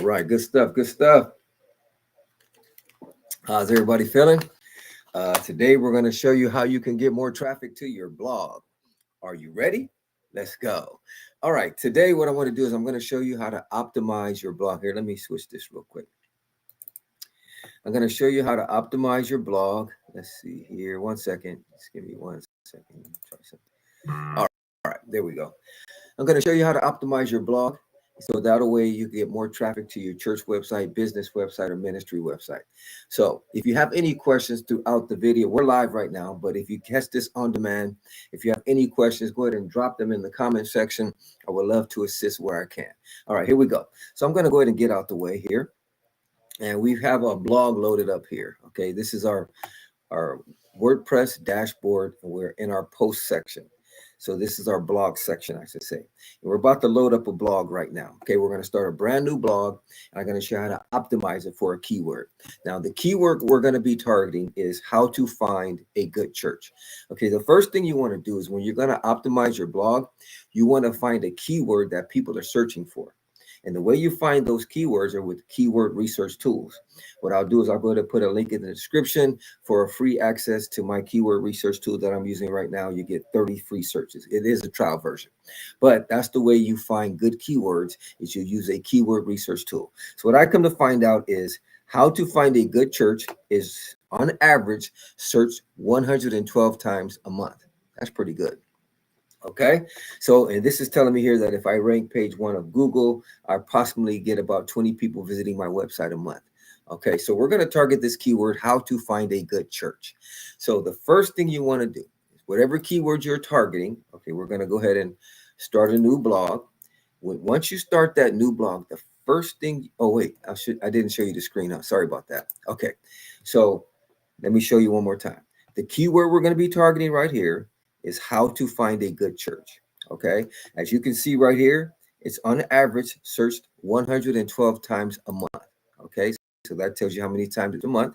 right, good stuff, good stuff. How's everybody feeling? Today we're going to show you how you can get more traffic to your blog. Are you ready? Let's go. All right, today what I want to do is I'm going to show you how to optimize your blog. Here, let me switch this real quick. I'm going to show you how to optimize your blog. Let's see here. 1 second. Just give me 1 second. Try something. All right, there we go. I'm going to show you how to optimize your blog. So that way you can get more traffic to your church website, business website, or ministry website. So if you have any questions throughout the video, we're live right now, but if you catch this on demand, if you have any questions, go ahead and drop them in the comment section. I would love to assist where I can. All right, here we go. So I'm going to go ahead and get out the way here. And we have a blog loaded up here. Okay, this is our WordPress dashboard, and we're in our post section. So this is our blog section, I should say. And we're about to load up a blog right now. Okay, we're going to start a brand new blog, and I'm going to show you how to optimize it for a keyword. Now, the keyword we're going to be targeting is how to find a good church. Okay, the first thing you want to do is when you're going to optimize your blog, you want to find a keyword that people are searching for. And the way you find those keywords are with keyword research tools. What I'll do is I'll go ahead and put a link in the description for a free access to my keyword research tool that I'm using right now. You get 30 free searches. It is a trial version, but that's the way you find good keywords is you use a keyword research tool. So what I come to find out is how to find a good church is on average searched 112 times a month. That's pretty good. Okay, so and this is telling me here that if I rank page 1 of Google, I possibly get about 20 people visiting my website a month. Okay, so we're going to target this keyword, how to find a good church. So the first thing you want to do is whatever keyword you're targeting. Okay, we're going to go ahead and start a new blog. Once you start that new blog, the first thing, oh wait, I didn't show you the screen. Sorry about that. Okay, so let me show you one more time. The keyword we're going to be targeting right here is how to find a good church. Okay, as you can see right here, it's on average searched 112 times a month. Okay, so that tells you how many times a month.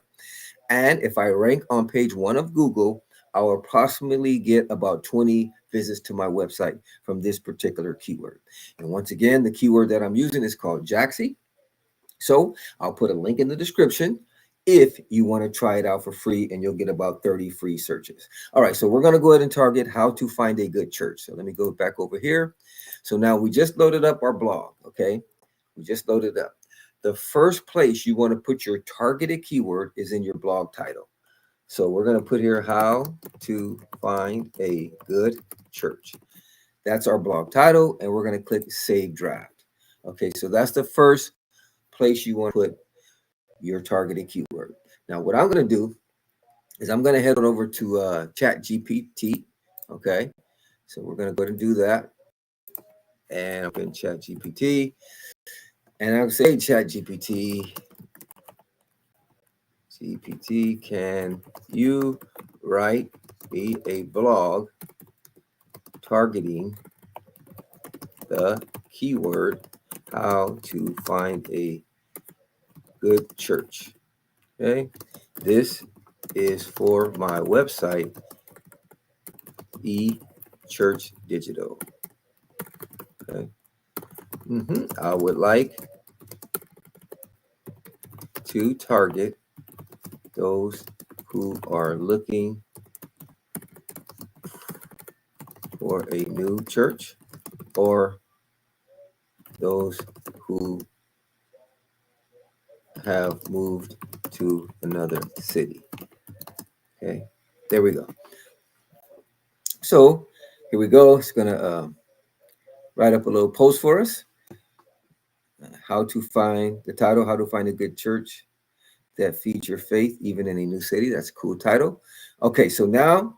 And if I rank on page 1 of Google, I will approximately get about 20 visits to my website from this particular keyword. And once again, the keyword that I'm using is called Jaxie. So I'll put a link in the description if you want to try it out for free, and you'll get about 30 free searches. All right, so we're going to go ahead and target how to find a good church. So let me go back over here. So now we just loaded up our blog, okay? We just loaded up. The first place you want to put your targeted keyword is in your blog title. So we're going to put here how to find a good church. That's our blog title, and we're going to click Save Draft. Okay, so that's the first place you want to put your targeted keyword. Now, what I'm going to do is I'm going to head on over to ChatGPT. Okay, so we're going to go ahead and do that. And I'm in ChatGPT, and I'll say, ChatGPT, can you write me a blog targeting the keyword how to find a good church? Okay, this is for my website, EChurchDigital. Okay, I would like to target those who are looking for a new church or those who have moved to another city. Okay, there we go. So here we go. It's gonna write up a little post for us. How to find the title, how to find a good church that feeds your faith even in a new city. That's a cool title. Okay, so now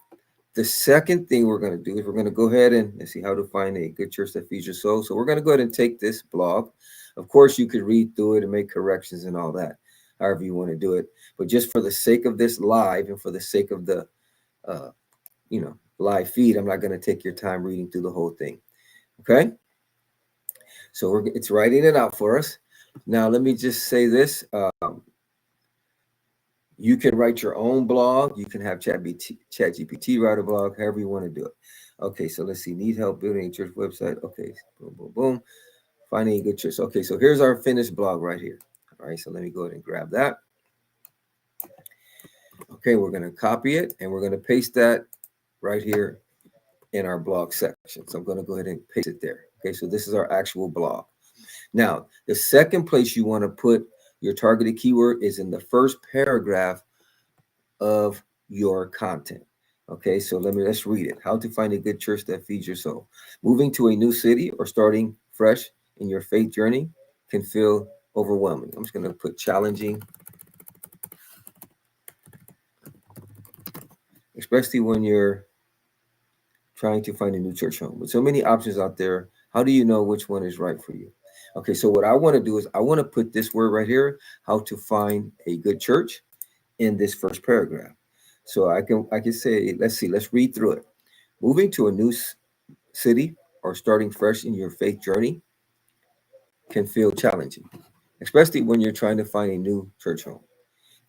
the second thing we're going to do is we're going to go ahead and let's see how to find a good church that feeds your soul. So we're going to go ahead and take this blog. Of course, you could read through it and make corrections and all that, however you want to do it. But just for the sake of this live and for the sake of the, live feed, I'm not going to take your time reading through the whole thing. Okay. So it's writing it out for us. Now, let me just say this. You can write your own blog. You can have ChatGPT write a blog, however you want to do it. Okay, so let's see. Need help building a church website. Okay, boom, boom, boom. Finding a good church. Okay, so here's our finished blog right here. All right, so let me go ahead and grab that. Okay, we're going to copy it and we're going to paste that right here in our blog section. So I'm going to go ahead and paste it there. Okay, so this is our actual blog. Now, the second place you want to put your targeted keyword is in the first paragraph of your content. Okay, so let's read it. How to find a good church that feeds your soul. Moving to a new city or starting fresh in your faith journey can feel overwhelming. I'm just going to put challenging, especially when you're trying to find a new church home. With so many options out there, how do you know which one is right for you? Okay, so what I want to do is I want to put this word right here, how to find a good church, in this first paragraph. So I can say, let's read through it. Moving to a new city or starting fresh in your faith journey can feel challenging, especially when you're trying to find a new church home.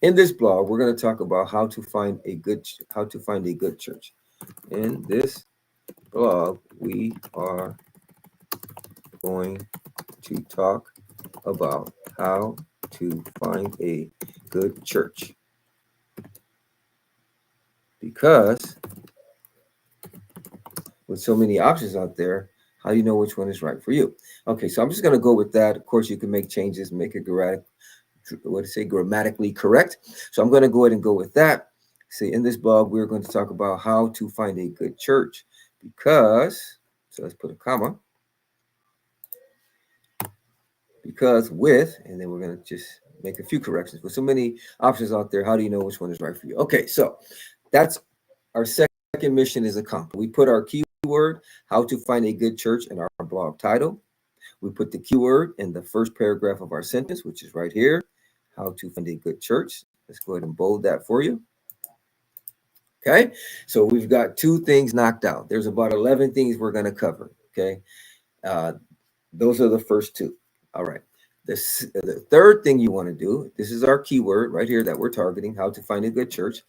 In this blog, we're going to talk about how to find a good church. In this blog, we are going to talk about how to find a good church. Because with so many options out there, how do you know which one is right for you? Okay, so I'm just going to go with that. Of course, you can make changes, make it grammatically correct. So I'm going to go ahead and go with that. See, in this blog, we're going to talk about how to find a good church because, so let's put a comma, because with, and then we're going to just make a few corrections. With so many options out there, how do you know which one is right for you? Okay, so that's our second mission is accomplished. We put our keyword, how to find a good church, in our blog title. We put the keyword in the first paragraph of our sentence, which is right here, how to find a good church. Let's go ahead and bold that for you. Okay, so we've got 2 things knocked out. There's about 11 things we're going to cover. Okay, those are the first 2. All right. The third thing you want to do, this is our keyword right here that we're targeting, how to find a good church.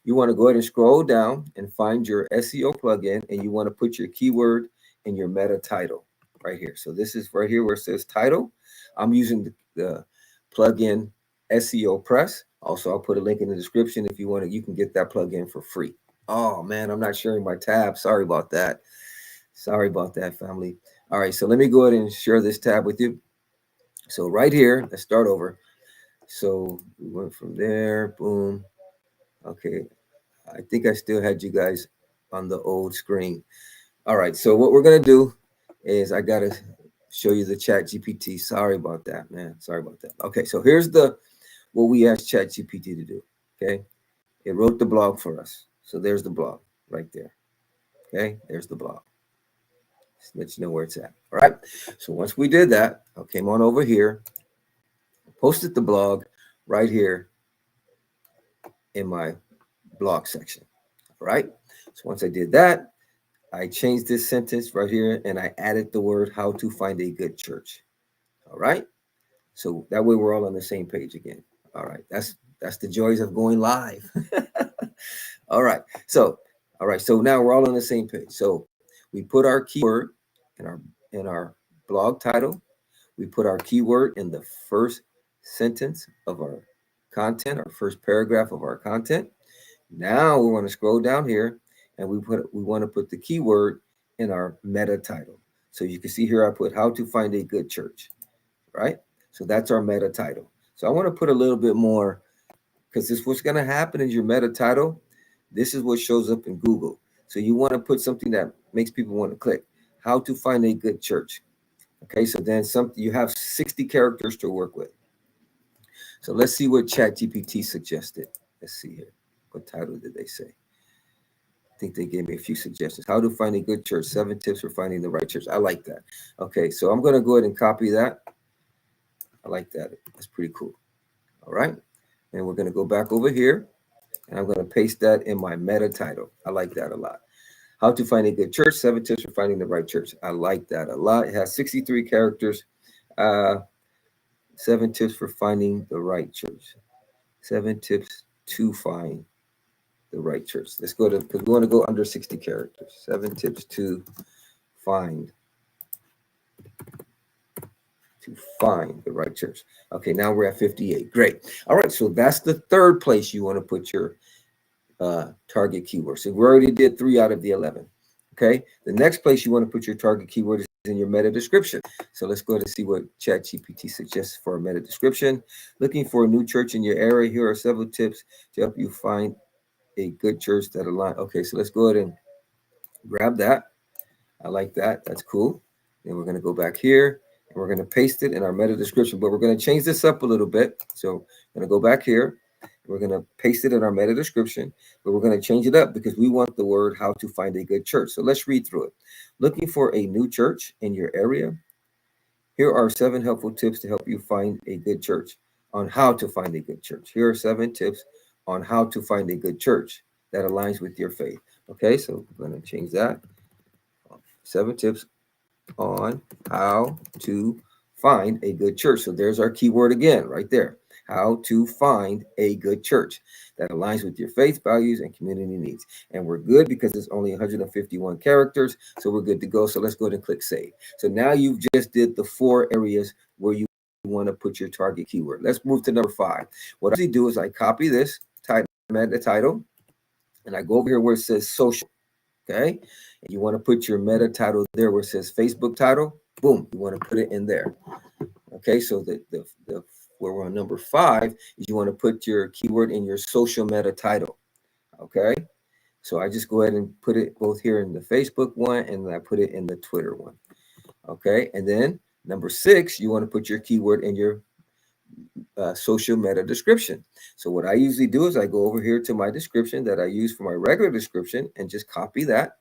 You want to go ahead and scroll down and find your SEO plugin, and you want to put your keyword in your meta title right here. So this is right here where it says title. I'm using the plugin SEO Press. Also, I'll put a link in the description if you want to. You can get that plugin for free. Oh man, I'm not sharing my tab. Sorry about that. Sorry about that, family. All right, so let me go ahead and share this tab with you. So right here, let's start over. So we went from there, boom. Okay, I think I still had you guys on the old screen. All right, so what we're gonna do is I gotta show you the Chat GPT. Sorry about that, man. Sorry about that. Okay, so here's what we asked Chat GPT to do. Okay, it wrote the blog for us. So there's the blog right there. Okay, there's the blog. Just let you know where it's at. All right. So once we did that, I came on over here, posted the blog right here in my blog section. All right. So once I did that, I changed this sentence right here and I added the word how to find a good church. All right. So that way we're all on the same page again. All right. That's the joys of going live. All right. So now we're all on the same page. So we put our keyword in our blog title. We put our keyword in the first sentence of our content, our first paragraph of our content. Now we want to scroll down here and we want to put the keyword in our meta title. So you can see here I put how to find a good church, right? So that's our meta title. So I want to put a little bit more because this what's going to happen is your meta title. This is what shows up in Google. So you want to put something that makes people want to click. How to find a good church. Okay, so then you have 60 characters to work with. So let's see what ChatGPT suggested. Let's see here. What title did they say? I think they gave me a few suggestions. How to find a good church. 7 tips for finding the right church. I like that. Okay, so I'm going to go ahead and copy that. I like that. That's pretty cool. All right. And we're going to go back over here. And I'm going to paste that in my meta title. I like that a lot. How to find a good church. 7 tips for finding the right church. I like that a lot. It has 63 characters. 7 tips for finding the right church. 7 tips to find the right church. Let's go to, because we want to go under 60 characters. 7 tips to find to find the right church. Okay, now we're at 58. Great. All right, so that's the third place you want to put your target keyword. So we already did 3 out of the 11. Okay, the next place you want to put your target keyword is in your meta description. So let's go to see what ChatGPT suggests for a meta description. Looking for a new church in your area. Here are several tips to help you find a good church that align. Okay, so let's go ahead and grab that. I like that. That's cool. Then we're going to go back here and we're going to paste it in our meta description, but we're going to change this up a little bit. So I'm going to go back here. We're going to paste it in our meta description, but we're going to change it up because we want the word how to find a good church. So let's read through it. Looking for a new church in your area. Here are 7 helpful tips to help you find a good church. On how to find a good church. Here are 7 tips on how to find a good church that aligns with your faith. Okay, so we're going to change that. 7 tips on how to find a good church. So there's our keyword again, right there. How to find a good church that aligns with your faith, values, and community needs. And we're good because it's only 151 characters, so we're good to go. So let's go ahead and click save. So now you've just did the 4 areas where you want to put your target keyword. Let's move to number 5. What I do is I copy this title, the title, and I go over here where it says social. Okay, and you want to put your meta title there where it says Facebook title. Boom, you want to put it in there. Okay, so the where we're on number 5 is you want to put your keyword in your social meta title. Okay, so I just go ahead and put it both here in the Facebook one and I put it in the Twitter one. Okay, and then number 6, you want to put your keyword in your social meta description. So what I usually do is I go over here to my description that I use for my regular description and just copy that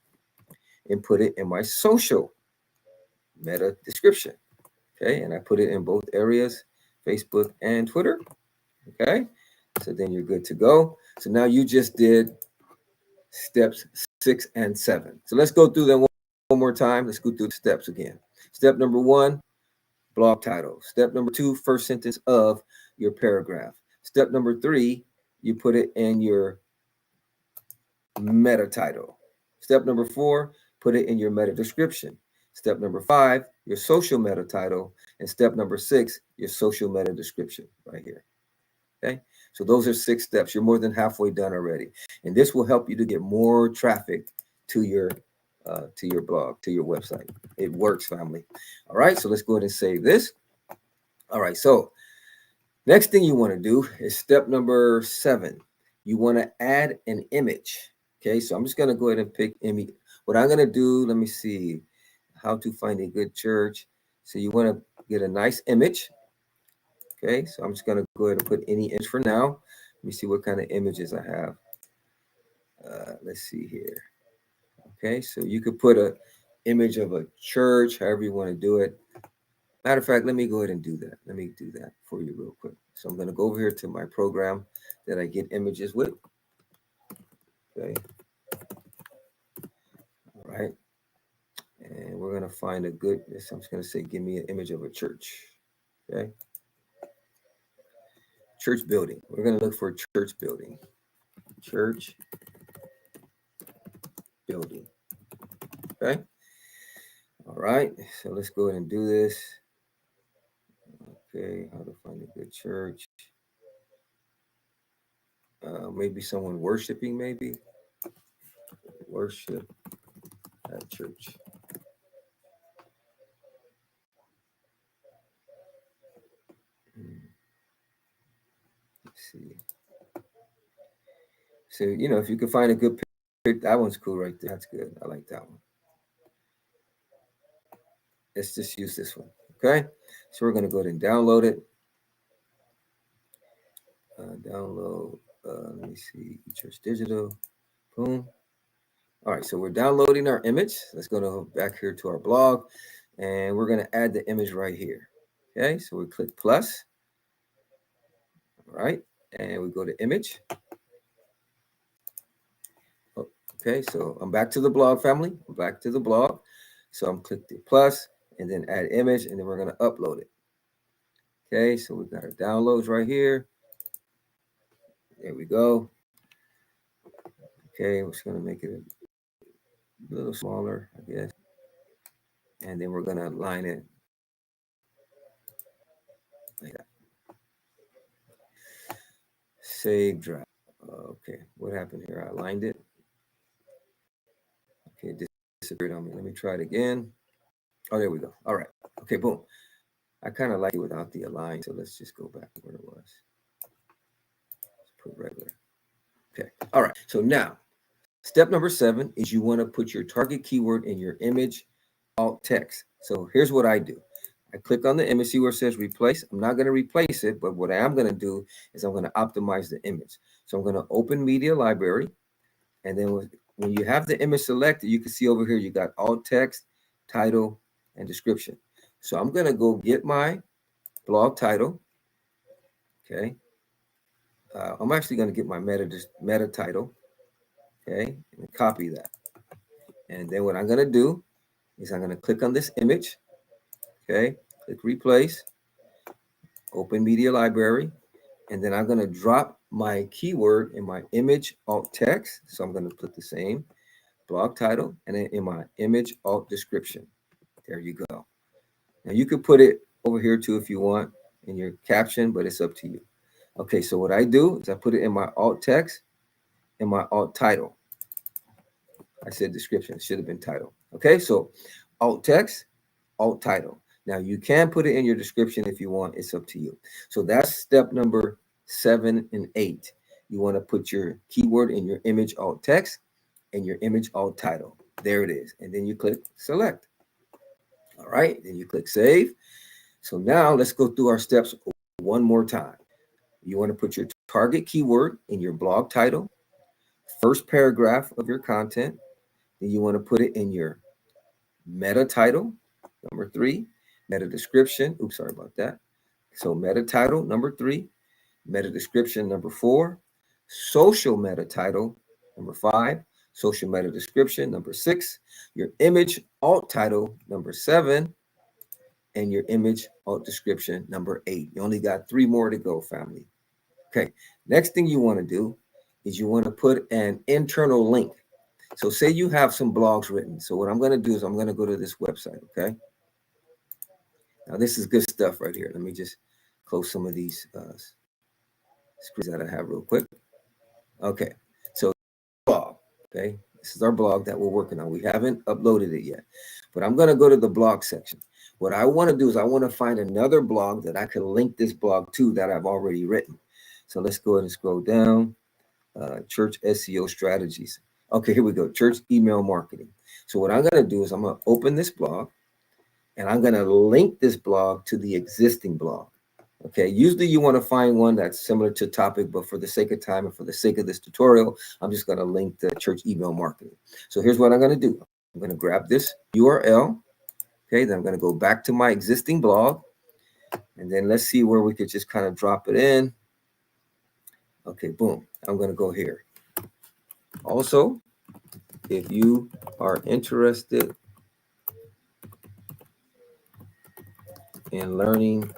and put it in my social meta description. Okay, and I put it in both areas, Facebook and Twitter. Okay, so then you're good to go. So now you just did steps 6 and 7. So let's go through them one more time. Let's go through the steps again. Step number 1, blog title. Step number 2, first sentence of your paragraph. Step number 3, you put it in your meta title. Step number 4, put it in your meta description. Step number 5, your social meta title. And step number 6, your social meta description right here. Okay, so those are 6 steps. You're more than halfway done already. And this will help you to get more traffic to your blog, to your website. It works, family. All right, so let's go ahead and save this. All right, so next thing you want to do is step number 7. You want to add an image. Okay, so I'm just going to go ahead and pick image. What I'm going to do, let me see, how to find a good church. So you want to get a nice image. Okay, so I'm just going to go ahead and put any image for now. Let me see what kind of images I have. Let's see here. Okay, so you could put an image of a church, however you want to do it. Matter of fact, let me go ahead and do that. Let me do that for you real quick. So I'm going to go over here to my program that I get images with. Okay. All right. And we're going to find a good, I'm just going to say, give me an image of a church. Okay. Church building. We're going to look for a church building. Church building. Okay. All right. So let's go ahead and do this. Okay. How to find a good church. Maybe someone worshiping, maybe. Worship at church. Let's see. So, if you can find a good picture, that one's cool right there. That's good. I like that one. Let's just use this one. Okay. So we're going to go ahead and download it. Download. Let me see. EChurchDigital. Boom. All right. So we're downloading our image. Let's go back here to our blog. And we're going to add the image right here. Okay. So we click plus. All right. And we go to image. Okay, so I'm back to the blog, family. I'm back to the blog. So I'm click the plus and then add image, and then we're going to upload it. Okay, so we've got our downloads right here. There we go. Okay, we're just going to make it a little smaller, I guess. And then we're going to align it like that. Save draft. Okay, what happened here? I aligned it. Okay, it disappeared on me. Let me try it again. Oh, there we go. All right. Okay, boom. I kind of like it without the align, so let's just go back to where it was. Let's put regular. Okay. All right. So now, step number 7 is you want to put your target keyword in your image alt text. So here's what I do. I click on the image, see where it says replace. I'm not going to replace it, but what I am going to do is I'm going to optimize the image. So I'm going to open media library. And then when you have the image selected, you can see over here, you got alt text, title, and description. So I'm going to go get my blog title. Okay. I'm actually going to get my meta title. Okay. And copy that. And then what I'm going to do is I'm going to click on this image. Okay. Click replace, open media library. And then I'm going to drop my keyword in my image alt text. So I'm going to put the same blog title and then in my image alt description. There you go. Now you could put it over here too if you want in your caption, but it's up to you. Okay, so what I do is I put it in my alt text and my alt title. I said description, it should have been title. Okay, so alt text, alt title. Now you can put it in your description if you want, it's up to you. So that's step number 7 and 8. You want to put your keyword in your image alt text and your image alt title. There it is. And then you click select. All right, then you click save. So now let's go through our steps one more time. You want to put your target keyword in your blog title, first paragraph of your content. Then you want to put it in your meta title, number 3, meta description. Oops, sorry about that. So meta title, number 3, meta description, number 4, social meta title, number 5, social meta description, number 6, your image alt title, number 7, and your image alt description, number 8. You only got 3 more to go, family. Okay, next thing you want to do is you want to put an internal link. So say you have some blogs written. So what I'm going to do is I'm going to go to this website, okay? Now this is good stuff right here. Let me just close some of these screens that I have real quick. Okay, so blog, okay? This is our blog that we're working on. We haven't uploaded it yet, but I'm going to go to the blog section. What I want to do is I want to find another blog that I can link this blog to that I've already written. So let's go ahead and scroll down. Church SEO strategies. Okay, here we go. Church email marketing. So what I'm going to do is I'm going to open this blog and I'm going to link this blog to the existing blog. Okay, usually you want to find one that's similar to topic, but for the sake of time and for the sake of this tutorial, I'm just going to link the church email marketing. So here's what I'm going to do. I'm going to grab this URL. Okay, then I'm going to go back to my existing blog. And then let's see where we could just kind of drop it in. Okay, boom. I'm going to go here. Also, if you are interested in learning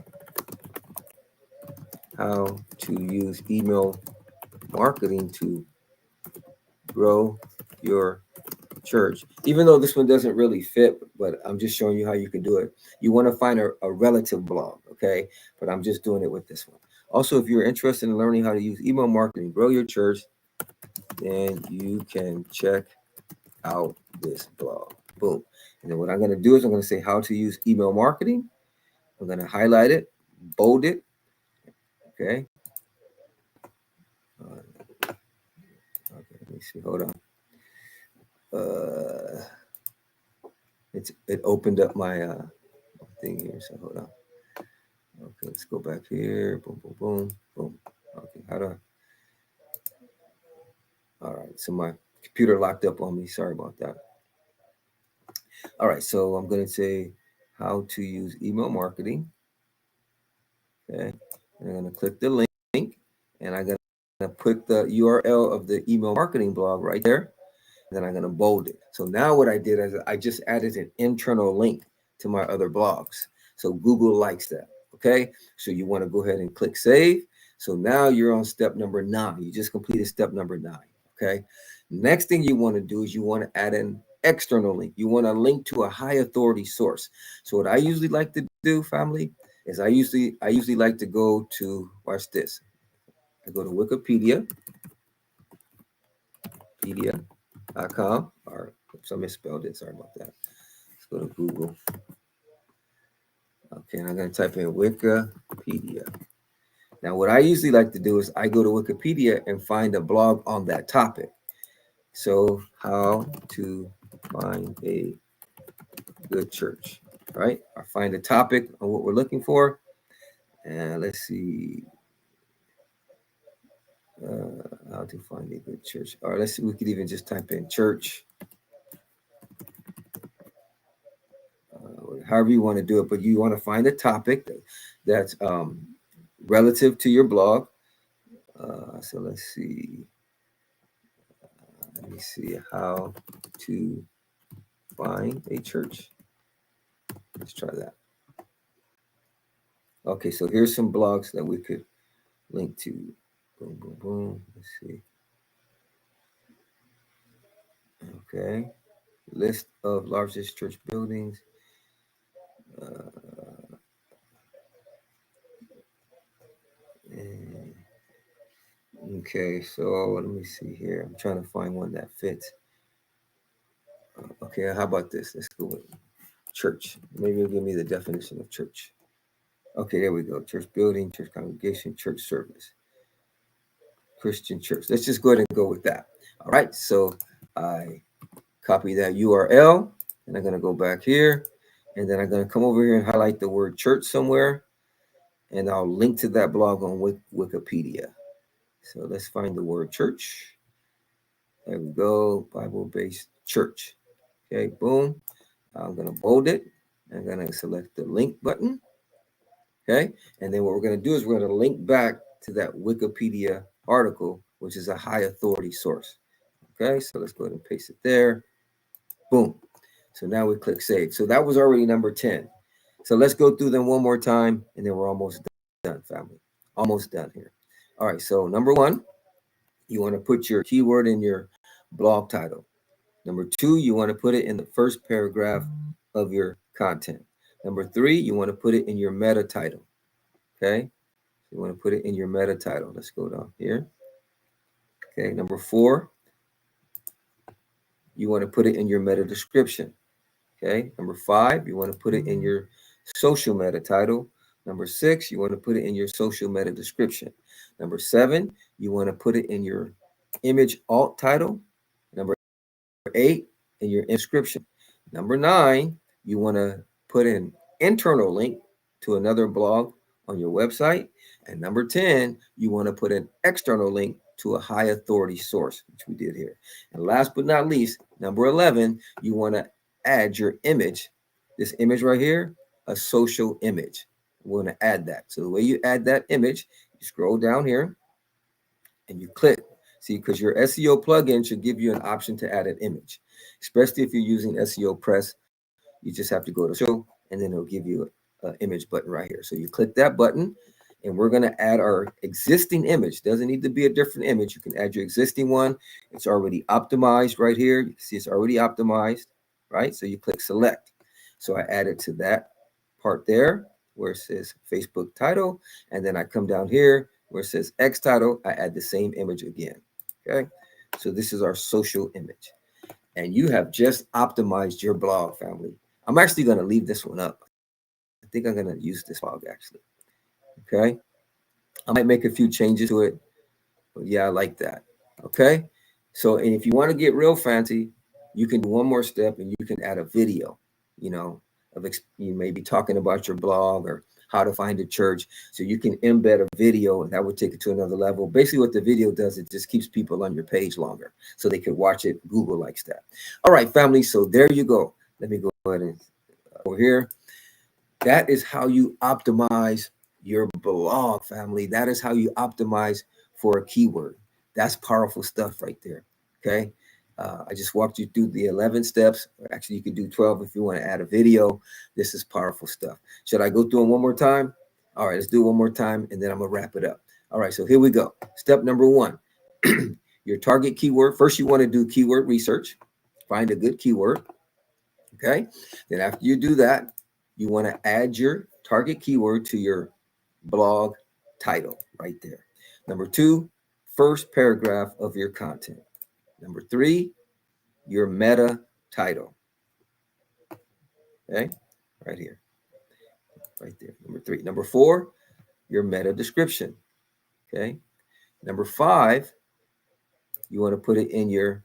how to use email marketing to grow your church, even though this one doesn't really fit, but I'm just showing you how you can do it. You want to find a relative blog, okay? But I'm just doing it with this one. Also, if you're interested in learning how to use email marketing, grow your church, then you can check out this blog. Boom. And then what I'm going to do is I'm going to say how to use email marketing. I'm going to highlight it, bold it. Okay. Okay, let me see. Hold on. It opened up my thing here. So hold on. Okay, let's go back here. Boom, boom, boom, boom. Okay, how do I? All right, so my computer locked up on me. Sorry about that. All right, so I'm going to say how to use email marketing. Okay, and I'm going to click the link, and I'm going to put the URL of the email marketing blog right there. And then I'm going to bold it. So now what I did is I just added an internal link to my other blogs. So Google likes that. Okay, so you want to go ahead and click save. So now you're on step number 9. You just completed step number 9. Okay, next thing you want to do is you want to add an external link. You want to link to a high authority source. So what I usually like to do, family, is I usually like to go to, watch this. I go to Wikipedia.com, or I misspelled it. Sorry about that. Let's go to Google. Okay, and I'm going to type in Wikipedia. Now, what I usually like to do is I go to Wikipedia and find a blog on that topic. So, how to find a good church, right? I find a topic on what we're looking for. And let's see. How to find a good church. All right, let's see. We could even just type in church. However you want to do it, but you want to find a topic that's relative to your blog. So let's see. Let me see how to find a church. Let's try that. Okay, so here's some blogs that we could link to. Boom, boom, boom. Let's see. Okay. List of largest church buildings. Okay, so let me see here. I'm trying to find one that fits. Okay, how about this? Let's go with church. Maybe it'll give me the definition of church. Okay, there we go. Church building, church congregation, church service, Christian church. Let's just go ahead and go with that. All right, so I copy that URL, and I'm going to go back here, and then I'm going to come over here and highlight the word church somewhere, and I'll link to that blog on Wikipedia. So let's find the word church. There we go, Bible-based church. Okay, boom. I'm going to bold it. I'm going to select the link button. Okay, and then what we're going to do is we're going to link back to that Wikipedia article, which is a high authority source. Okay, so let's go ahead and paste it there. Boom. So now we click save. So that was already number 10. So let's go through them one more time, and then we're almost done, family. Almost done here. All right, so number 1, you want to put your keyword in your blog title. Number 2, you want to put it in the first paragraph of your content. Number 3, you want to put it in your meta title. Okay, you want to put it in your meta title. Let's go down here. Okay, number 4, you want to put it in your meta description. Okay, number 5, you want to put it in your social meta title. Number 6, you want to put it in your social meta description. Number 7, you want to put it in your image alt title. Number 8, in your inscription. Number 9, you want to put an internal link to another blog on your website. And number 10, you want to put an external link to a high authority source, which we did here. And last but not least, number 11, you want to add your image, this image right here, a social image. We're going to add that. So the way you add that image, you scroll down here and you click. See, because your SEO plugin should give you an option to add an image, especially if you're using SEO Press. You just have to go to show, and then it'll give you an image button right here. So you click that button, and we're going to add our existing image. Doesn't need to be a different image. You can add your existing one. It's already optimized right here. You can see it's already optimized, right? So you click select. So I added to that part there where it says Facebook title, and then I come down here where it says X title. I add the same image again. Okay, so this is our social image, and you have just optimized your blog, family. I'm actually going to leave this one up. I think I'm going to use this blog actually. Okay, I might make a few changes to it, but yeah, I like that. Okay, so and if you want to get real fancy, you can do one more step, and you can add a video. You know, you may be talking about your blog or how to find a church. So you can embed a video, and that would take it to another level. Basically, what the video does, it just keeps people on your page longer so they could watch it. Google likes that. All right, family. So there you go. Let me go ahead and over here. That is how you optimize your blog, family. That is how you optimize for a keyword. That's powerful stuff right there. Okay. I just walked you through the 11 steps. Actually, you can do 12 if you want to add a video. This is powerful stuff. Should I go through them one more time? All right, let's do it one more time, and then I'm going to wrap it up. All right, so here we go. Step number 1, your target keyword. First, you want to do keyword research. Find a good keyword. Okay. Then after you do that, you want to add your target keyword to your blog title right there. Number 2, first paragraph of your content. Number 3, your meta title. Okay, right here, right there. Number 3. Number 4, your meta description. Okay. Number 5, you want to put it in your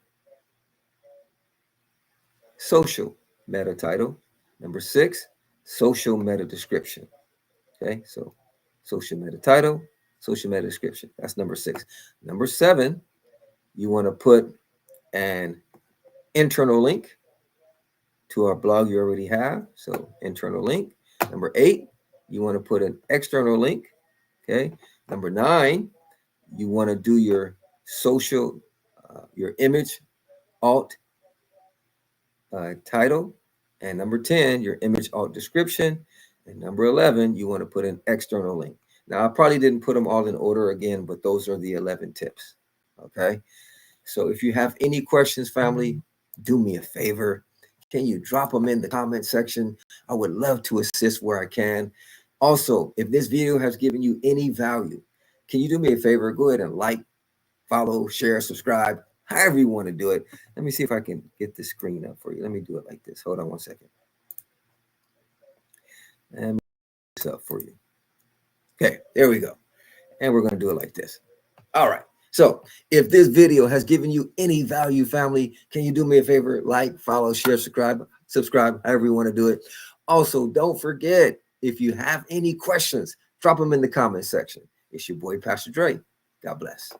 social meta title. Number 6, social meta description. Okay, so social meta title, social meta description. That's number 6. Number 7, you want to put an internal link to our blog you already have. So internal link. Number 8, you want to put an external link. Okay. Number 9, you want to do your social, your image alt title. And number 10, your image alt description. And number 11, you want to put an external link. Now, I probably didn't put them all in order again, but those are the 11 tips. Okay. So if you have any questions, family, do me a favor. Can you drop them in the comment section? I would love to assist where I can. Also, if this video has given you any value, can you do me a favor? Go ahead and like, follow, share, subscribe, however you want to do it. Let me see if I can get the screen up for you. Let me do it like this. Hold on one second. And this up for you. Okay, there we go. And we're going to do it like this. All right. So if this video has given you any value, family, can you do me a favor? Like, follow, share, subscribe, however you want to do it. Also, don't forget, if you have any questions, drop them in the comment section. It's your boy, Pastor Dre. God bless.